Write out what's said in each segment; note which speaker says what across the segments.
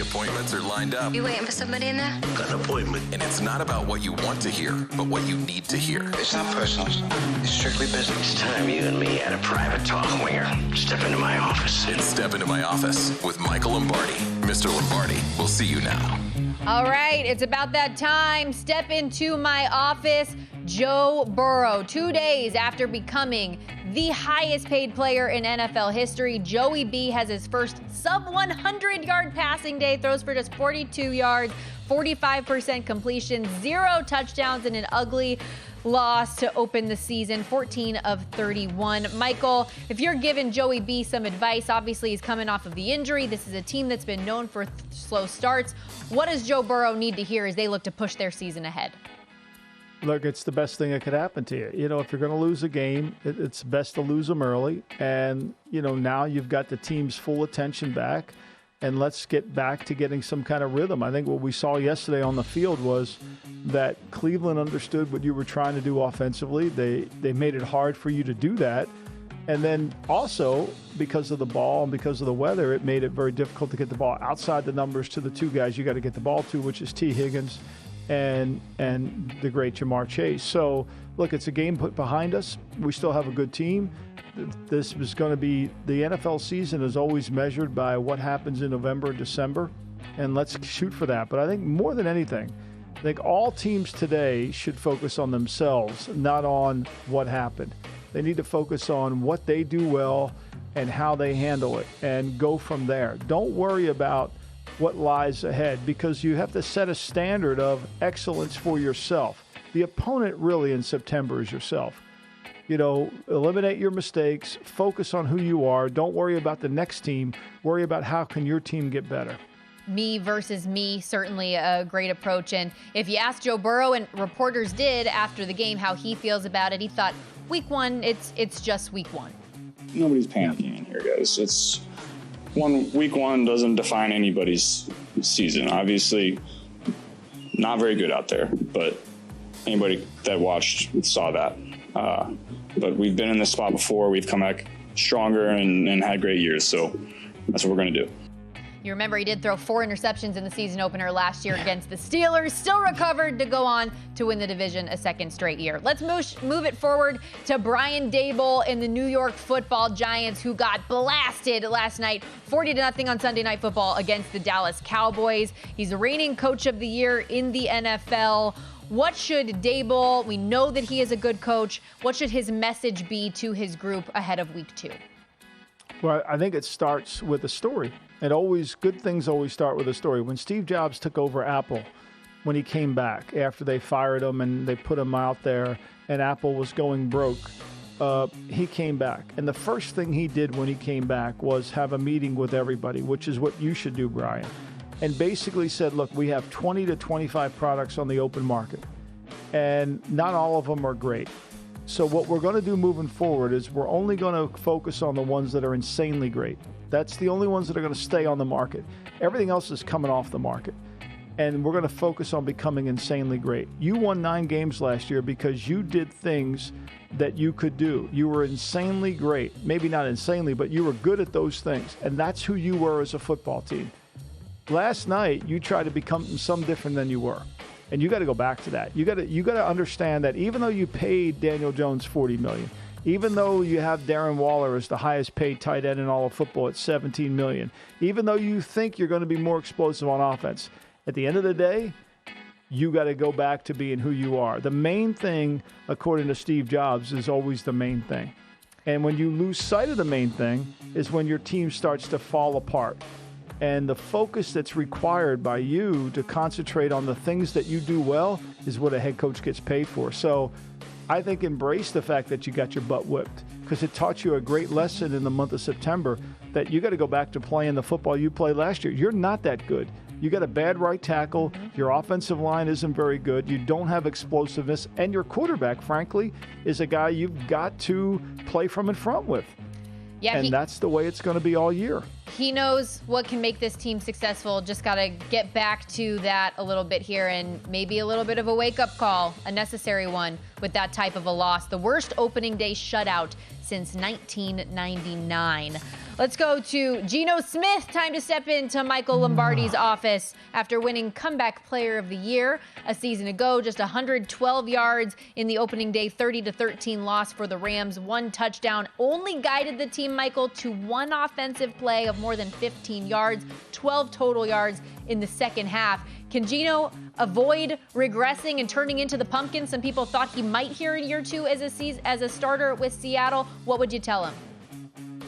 Speaker 1: appointments are lined up.
Speaker 2: You waiting for somebody in there?
Speaker 3: Got an appointment.
Speaker 1: And it's not about what you want to hear, but what you need to hear.
Speaker 3: It's not personal. It's strictly business. It's time you and me had a private talk, Winger. Step into my office.
Speaker 1: It's Step Into My Office with Michael Lombardi. Mr. Lombardi, we'll see you now.
Speaker 4: All right, it's about that time. Step into my office. Joe Burrow, 2 days after becoming the highest paid player in NFL history, Joey B has his first sub-100-yard passing day, throws for just 42 yards, 45% completion, 0 touchdowns, and an ugly loss to open the season, 14 of 31. Michael, if you're giving Joey B some advice, obviously he's coming off of the injury. This is a team that's been known for slow starts. What does Joe Burrow need to hear as they look to push their season ahead?
Speaker 5: Look, it's the best thing that could happen to you. You know, if you're going to lose a game, it's best to lose them early. And, you know, now you've got the team's full attention back, and let's get back to getting some kind of rhythm. I think what we saw yesterday on the field was that Cleveland understood what you were trying to do offensively. They made it hard for you to do that. And then also, because of the ball and because of the weather, it made it very difficult to get the ball outside the numbers to the two guys you got to get the ball to, which is T. Higgins and the great Jamar Chase. So, look, it's a game put behind us. We still have a good team. This was going to be – the NFL season is always measured by what happens in November and December, and let's shoot for that. But I think more than anything, I think all teams today should focus on themselves, not on what happened. They need to focus on what they do well and how they handle it and go from there. Don't worry about what lies ahead, because you have to set a standard of excellence for yourself. The opponent really in September is yourself. You know, eliminate your mistakes, focus on who you are. Don't worry about the next team. Worry about how can your team get better.
Speaker 4: Me versus me, certainly a great approach. And if you ask Joe Burrow, and reporters did after the game, how he feels about it, he thought week one, it's just week one.
Speaker 6: Nobody's panicking in here, guys. Week one doesn't define anybody's season. Obviously, not very good out there, but anybody that watched saw that. But we've been in this spot before. We've come back stronger and had great years, so that's what we're going to do.
Speaker 4: You remember he did throw 4 interceptions in the season opener last year against the Steelers. Still recovered to go on to win the division a second straight year. Let's move it forward to Brian Daboll and the New York Football Giants, who got blasted last night, 40-0 on Sunday Night Football against the Dallas Cowboys. He's the reigning coach of the year in the NFL. What should Daboll, we know that he is a good coach, what should his message be to his group ahead of week 2?
Speaker 5: Well, I think it starts with a story. Good things always start with a story. When Steve Jobs took over Apple, when he came back after they fired him and they put him out there and Apple was going broke, he came back. And the first thing he did when he came back was have a meeting with everybody, which is what you should do, Brian. And basically said, look, we have 20 to 25 products on the open market, and not all of them are great. So what we're going to do moving forward is we're only going to focus on the ones that are insanely great. That's the only ones that are going to stay on the market. Everything else is coming off the market. And we're going to focus on becoming insanely great. You won 9 games last year because you did things that you could do. You were insanely great. Maybe not insanely, but you were good at those things. And that's who you were as a football team. Last night, you tried to become some different than you were. And you got to go back to that. You got to understand that even though you paid Daniel Jones $40 million, even though you have Darren Waller as the highest paid tight end in all of football at $17 million, even though you think you're going to be more explosive on offense, at the end of the day, you got to go back to being who you are. The main thing, according to Steve Jobs, is always the main thing. And when you lose sight of the main thing is when your team starts to fall apart. And the focus that's required by you to concentrate on the things that you do well is what a head coach gets paid for. So I think embrace the fact that you got your butt whipped, because it taught you a great lesson in the month of September that you got to go back to playing the football you played last year. You're not that good. You got a bad right tackle. Your offensive line isn't very good. You don't have explosiveness. And your quarterback, frankly, is a guy you've got to play from in front with. Yeah, and that's the way it's going to be all year.
Speaker 4: He knows what can make this team successful. Just got to get back to that a little bit here, and maybe a little bit of a wake-up call, a necessary one with that type of a loss. The worst opening day shutout since 1999. Let's go to Geno Smith. Time to step into Michael Lombardi's office after winning Comeback Player of the Year a season ago. Just 112 yards in the opening day, 30-13 loss for the Rams. 1 touchdown only guided the team, Michael, to 1 offensive play of more than 15 yards, 12 total yards in the second half. Can Geno avoid regressing and turning into the pumpkin some people thought he might here in year 2 as a starter with Seattle? What would you tell him?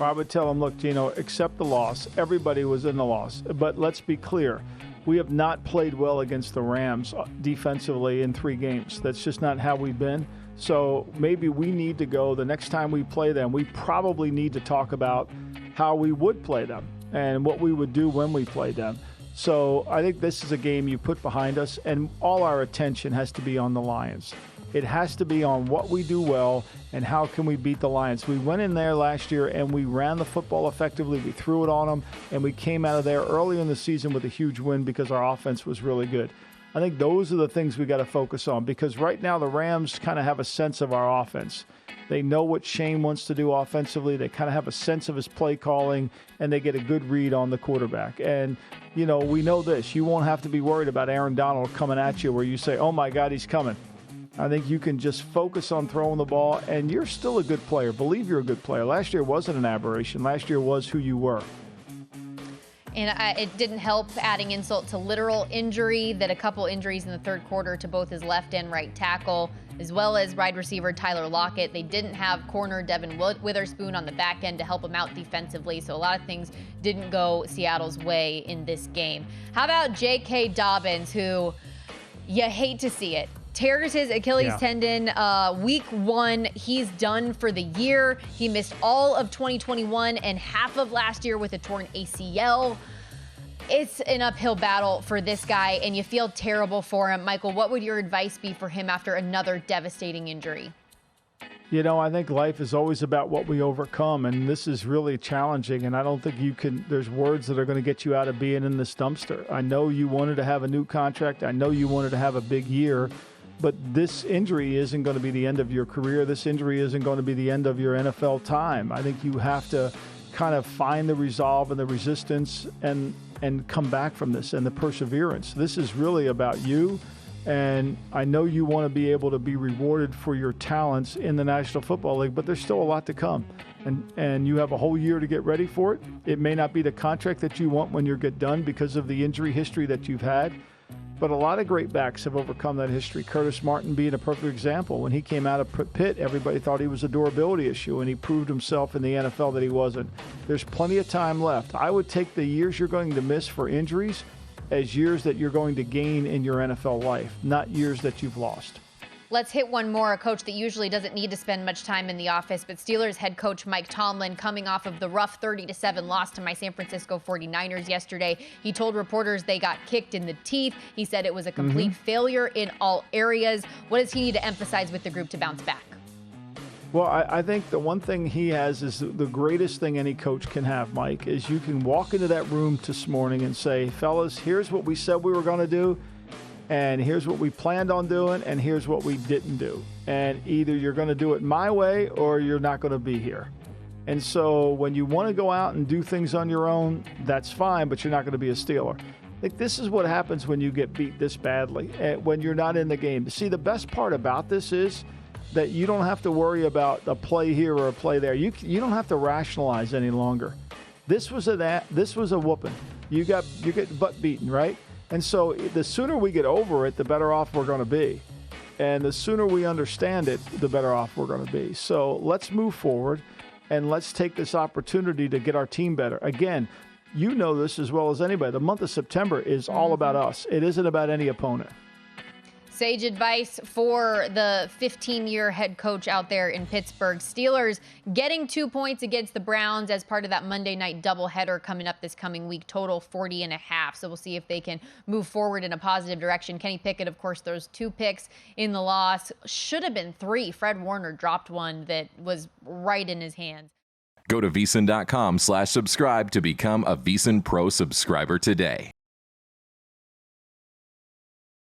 Speaker 5: I would tell him, look, Geno, accept the loss. Everybody was in the loss. But let's be clear. We have not played well against the Rams defensively in 3 games. That's just not how we've been. So maybe we need to go, the next time we play them, we probably need to talk about how we would play them and what we would do when we played them. So I think this is a game you put behind us, and all our attention has to be on the Lions. It has to be on what we do well and how can we beat the Lions. We went in there last year and we ran the football effectively. We threw it on them, and we came out of there early in the season with a huge win because our offense was really good. I think those are the things we got to focus on, because right now the Rams kind of have a sense of our offense. They know what Shane wants to do offensively. They kind of have a sense of his play calling, and they get a good read on the quarterback. And, you know, we know this. You won't have to be worried about Aaron Donald coming at you where you say, oh, my God, he's coming. I think you can just focus on throwing the ball, and you're still a good player. Believe you're a good player. Last year wasn't an aberration. Last year was who you were.
Speaker 4: And it didn't help, adding insult to literal injury, that a couple injuries in the third quarter to both his left and right tackle, as well as wide receiver Tyler Lockett. They didn't have corner Devin Witherspoon on the back end to help him out defensively, so a lot of things didn't go Seattle's way in this game. How about J.K. Dobbins, who you hate to see it? Tears his Achilles tendon week 1. He's done for the year. He missed all of 2021 and half of last year with a torn ACL. It's an uphill battle for this guy, and you feel terrible for him. Michael, what would your advice be for him after another devastating injury?
Speaker 5: You know, I think life is always about what we overcome, and this is really challenging, and I don't think there's words that are going to get you out of being in this dumpster. I know you wanted to have a new contract. I know you wanted to have a big year. But this injury isn't going to be the end of your career. This injury isn't going to be the end of your NFL time. I think you have to kind of find the resolve and the resistance and come back from this, and the perseverance. This is really about you. And I know you want to be able to be rewarded for your talents in the National Football League, but there's still a lot to come. And you have a whole year to get ready for it. It may not be the contract that you want when you get done because of the injury history that you've had. But a lot of great backs have overcome that history. Curtis Martin being a perfect example. When he came out of Pitt, everybody thought he was a durability issue, and he proved himself in the NFL that he wasn't. There's plenty of time left. I would take the years you're going to miss for injuries as years that you're going to gain in your NFL life, not years that you've lost.
Speaker 4: Let's hit one more. A coach that usually doesn't need to spend much time in the office, but Steelers head coach Mike Tomlin, coming off of the rough 30-7 loss to my San Francisco 49ers yesterday. He told reporters they got kicked in the teeth. He said it was a complete failure in all areas. What does he need to emphasize with the group to bounce back?
Speaker 5: Well, I think the one thing he has is the greatest thing any coach can have, Mike, is you can walk into that room this morning and say, fellas, here's what we said we were going to do. And here's what we planned on doing, and here's what we didn't do. And either you're going to do it my way or you're not going to be here. And so when you want to go out and do things on your own, that's fine, but you're not going to be a Steeler. I think this is what happens when you get beat this badly, when you're not in the game. See, the best part about this is that you don't have to worry about a play here or a play there. You don't have to rationalize any longer. This was a whooping. You get butt beaten, right? And so the sooner we get over it, the better off we're going to be. And the sooner we understand it, the better off we're going to be. So let's move forward, and let's take this opportunity to get our team better. Again, you know this as well as anybody. The month of September is all about us. It isn't about any opponent.
Speaker 4: Sage advice for the 15-year head coach out there in Pittsburgh. Steelers getting 2 points against the Browns as part of that Monday night doubleheader coming up this coming week. Total 40.5. So we'll see if they can move forward in a positive direction. Kenny Pickett, of course, throws 2 picks in the loss. Should have been 3. Fred Warner dropped one that was right in his hands.
Speaker 1: Go to VSiN.com/subscribe to become a VSiN Pro subscriber today.